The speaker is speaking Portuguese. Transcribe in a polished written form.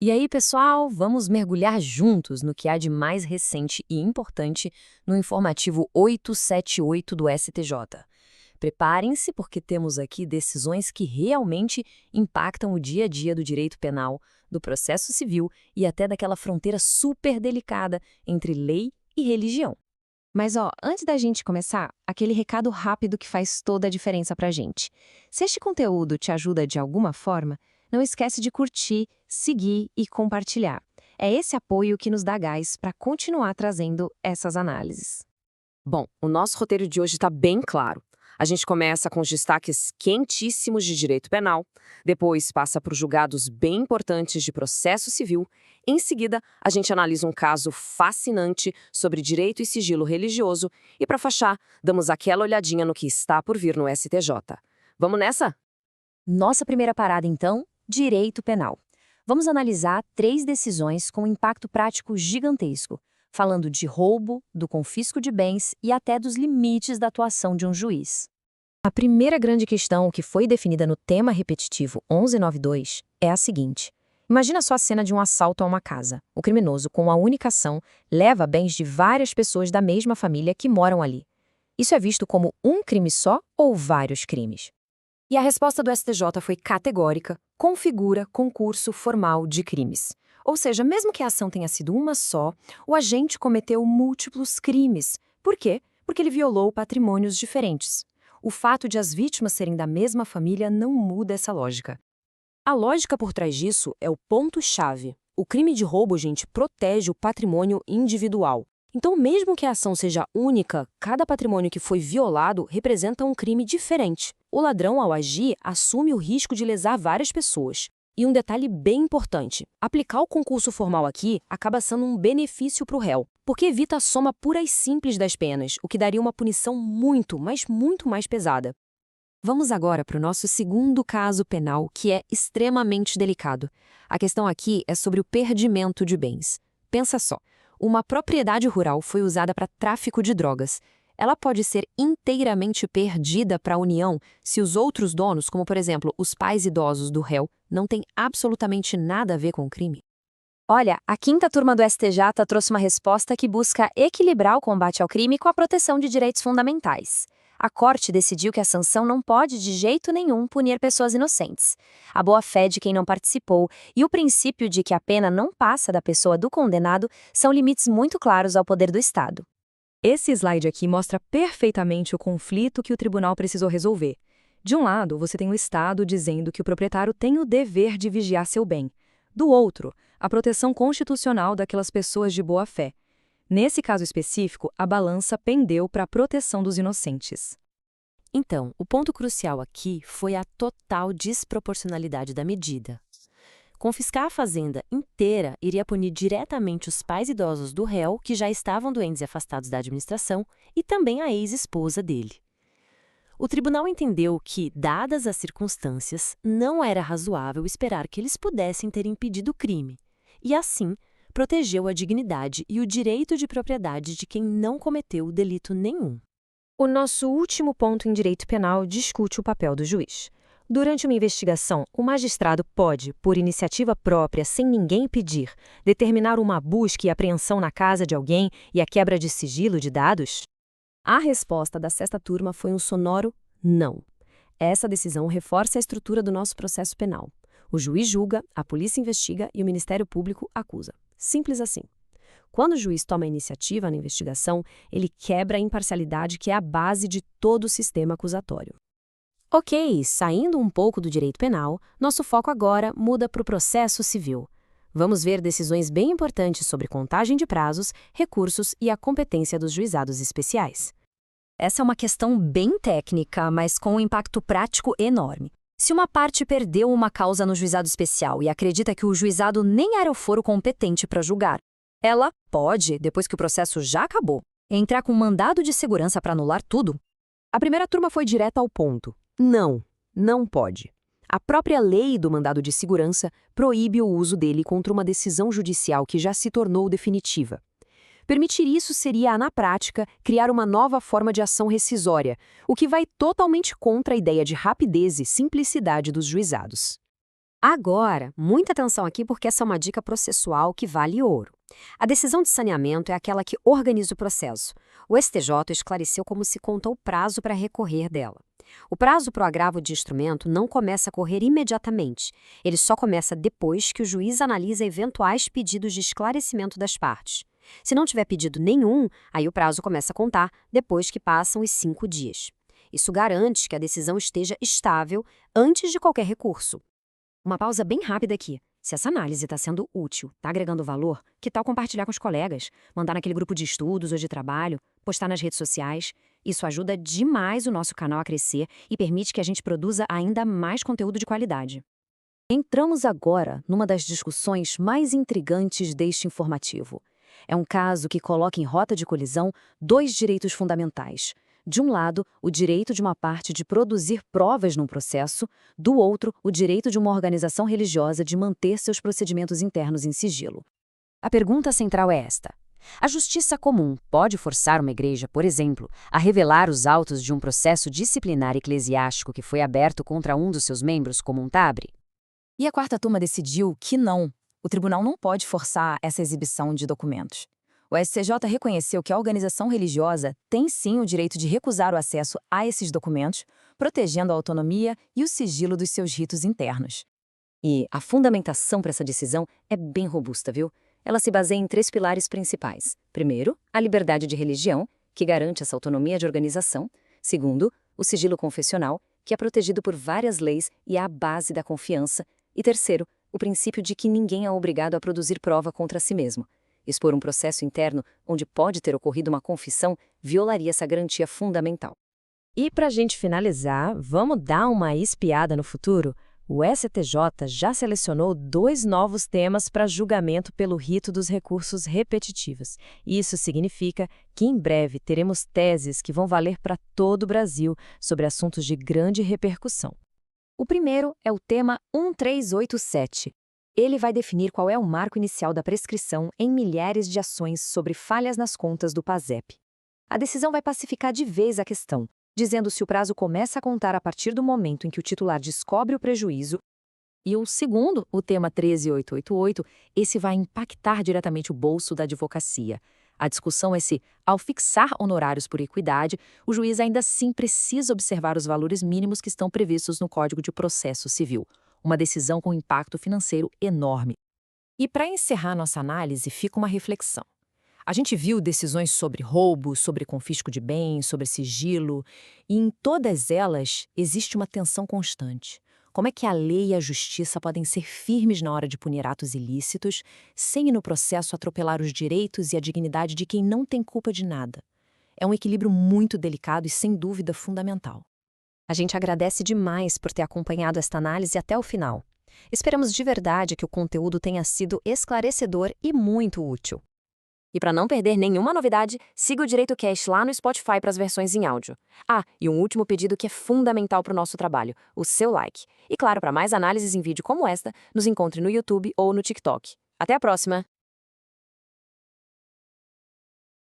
E aí, pessoal, vamos mergulhar juntos no que há de mais recente e importante no informativo 878 do STJ. Preparem-se, porque temos aqui decisões que realmente impactam o dia a dia do direito penal, do processo civil e até daquela fronteira super delicada entre lei e religião. Mas antes da gente começar, aquele recado rápido que faz toda a diferença pra gente. Se este conteúdo te ajuda de alguma forma, não esquece de curtir, seguir e compartilhar. É esse apoio que nos dá gás para continuar trazendo essas análises. Bom, o nosso roteiro de hoje está bem claro. A gente começa com os destaques quentíssimos de direito penal, depois passa para os julgados bem importantes de processo civil, em seguida a gente analisa um caso fascinante sobre direito e sigilo religioso e, para fechar, damos aquela olhadinha no que está por vir no STJ. Vamos nessa? Nossa primeira parada, então, direito penal. Vamos analisar 3 decisões com impacto prático gigantesco, falando de roubo, do confisco de bens e até dos limites da atuação de um juiz. A primeira grande questão que foi definida no tema repetitivo 1192 é a seguinte. Imagina só a cena de um assalto a uma casa. O criminoso, com a única ação, leva bens de várias pessoas da mesma família que moram ali. Isso é visto como um crime só ou vários crimes? E a resposta do STJ foi categórica, configura concurso formal de crimes. Ou seja, mesmo que a ação tenha sido uma só, o agente cometeu múltiplos crimes. Por quê? Porque ele violou patrimônios diferentes. O fato de as vítimas serem da mesma família não muda essa lógica. A lógica por trás disso é o ponto-chave. O crime de roubo, gente, protege o patrimônio individual. Então, mesmo que a ação seja única, cada patrimônio que foi violado representa um crime diferente. O ladrão, ao agir, assume o risco de lesar várias pessoas. E um detalhe bem importante, aplicar o concurso formal aqui acaba sendo um benefício para o réu, porque evita a soma pura e simples das penas, o que daria uma punição muito, mas muito mais pesada. Vamos agora para o nosso segundo caso penal, que é extremamente delicado. A questão aqui é sobre o perdimento de bens. Pensa só, uma propriedade rural foi usada para tráfico de drogas. Ela pode ser inteiramente perdida para a União se os outros donos, como por exemplo os pais idosos do réu, não têm absolutamente nada a ver com o crime. Olha, a quinta turma do STJ trouxe uma resposta que busca equilibrar o combate ao crime com a proteção de direitos fundamentais. A Corte decidiu que a sanção não pode de jeito nenhum punir pessoas inocentes. A boa-fé de quem não participou e o princípio de que a pena não passa da pessoa do condenado são limites muito claros ao poder do Estado. Esse slide aqui mostra perfeitamente o conflito que o tribunal precisou resolver. De um lado, você tem o Estado dizendo que o proprietário tem o dever de vigiar seu bem. Do outro, a proteção constitucional daquelas pessoas de boa-fé. Nesse caso específico, a balança pendeu para a proteção dos inocentes. Então, o ponto crucial aqui foi a total desproporcionalidade da medida. Confiscar a fazenda inteira iria punir diretamente os pais idosos do réu, que já estavam doentes e afastados da administração, e também a ex-esposa dele. O tribunal entendeu que, dadas as circunstâncias, não era razoável esperar que eles pudessem ter impedido o crime, e assim protegeu a dignidade e o direito de propriedade de quem não cometeu delito nenhum. O nosso último ponto em direito penal discute o papel do juiz. Durante uma investigação, o magistrado pode, por iniciativa própria, sem ninguém pedir, determinar uma busca e apreensão na casa de alguém e a quebra de sigilo de dados? A resposta da sexta turma foi um sonoro não. Essa decisão reforça a estrutura do nosso processo penal. O juiz julga, a polícia investiga e o Ministério Público acusa. Simples assim. Quando o juiz toma a iniciativa na investigação, ele quebra a imparcialidade que é a base de todo o sistema acusatório. Ok, saindo um pouco do direito penal, nosso foco agora muda para o processo civil. Vamos ver decisões bem importantes sobre contagem de prazos, recursos e a competência dos juizados especiais. Essa é uma questão bem técnica, mas com um impacto prático enorme. Se uma parte perdeu uma causa no juizado especial e acredita que o juizado nem era o foro competente para julgar, ela pode, depois que o processo já acabou, entrar com mandado de segurança para anular tudo. A primeira turma foi direta ao ponto. Não pode. A própria lei do mandado de segurança proíbe o uso dele contra uma decisão judicial que já se tornou definitiva. Permitir isso seria, na prática, criar uma nova forma de ação rescisória, o que vai totalmente contra a ideia de rapidez e simplicidade dos juizados. Agora, muita atenção aqui porque essa é uma dica processual que vale ouro. A decisão de saneamento é aquela que organiza o processo. O STJ esclareceu como se conta o prazo para recorrer dela. O prazo para o agravo de instrumento não começa a correr imediatamente. Ele só começa depois que o juiz analisa eventuais pedidos de esclarecimento das partes. Se não tiver pedido nenhum, aí o prazo começa a contar depois que passam os 5 dias. Isso garante que a decisão esteja estável antes de qualquer recurso. Uma pausa bem rápida aqui. Se essa análise está sendo útil, está agregando valor, que tal compartilhar com os colegas, mandar naquele grupo de estudos ou de trabalho, postar nas redes sociais? Isso ajuda demais o nosso canal a crescer e permite que a gente produza ainda mais conteúdo de qualidade. Entramos agora numa das discussões mais intrigantes deste informativo. É um caso que coloca em rota de colisão dois direitos fundamentais. De um lado, o direito de uma parte de produzir provas num processo, do outro, o direito de uma organização religiosa de manter seus procedimentos internos em sigilo. A pergunta central é esta: a justiça comum pode forçar uma igreja, por exemplo, a revelar os autos de um processo disciplinar eclesiástico que foi aberto contra um dos seus membros como um tabre? E a quarta turma decidiu que não. O tribunal não pode forçar essa exibição de documentos. O STJ reconheceu que a organização religiosa tem sim o direito de recusar o acesso a esses documentos, protegendo a autonomia e o sigilo dos seus ritos internos. E a fundamentação para essa decisão é bem robusta, viu? Ela se baseia em 3 pilares principais. Primeiro, a liberdade de religião, que garante essa autonomia de organização. Segundo, o sigilo confessional, que é protegido por várias leis e é a base da confiança. E terceiro, o princípio de que ninguém é obrigado a produzir prova contra si mesmo. Expor um processo interno onde pode ter ocorrido uma confissão violaria essa garantia fundamental. E para a gente finalizar, vamos dar uma espiada no futuro? O STJ já selecionou 2 novos temas para julgamento pelo rito dos recursos repetitivos. Isso significa que em breve teremos teses que vão valer para todo o Brasil sobre assuntos de grande repercussão. O primeiro é o tema 1387. Ele vai definir qual é o marco inicial da prescrição em milhares de ações sobre falhas nas contas do PASEP. A decisão vai pacificar de vez a questão, dizendo se o prazo começa a contar a partir do momento em que o titular descobre o prejuízo. E o segundo, o tema 13888, esse vai impactar diretamente o bolso da advocacia. A discussão é se, ao fixar honorários por equidade, o juiz ainda assim precisa observar os valores mínimos que estão previstos no Código de Processo Civil. Uma decisão com impacto financeiro enorme. E para encerrar nossa análise, fica uma reflexão. A gente viu decisões sobre roubo, sobre confisco de bens, sobre sigilo, e em todas elas existe uma tensão constante. Como é que a lei e a justiça podem ser firmes na hora de punir atos ilícitos, sem no processo atropelar os direitos e a dignidade de quem não tem culpa de nada? É um equilíbrio muito delicado e, sem dúvida, fundamental. A gente agradece demais por ter acompanhado esta análise até o final. Esperamos de verdade que o conteúdo tenha sido esclarecedor e muito útil. E para não perder nenhuma novidade, siga o Direito Cast lá no Spotify para as versões em áudio. Ah, e um último pedido que é fundamental para o nosso trabalho, o seu like. E claro, para mais análises em vídeo como esta, nos encontre no YouTube ou no TikTok. Até a próxima!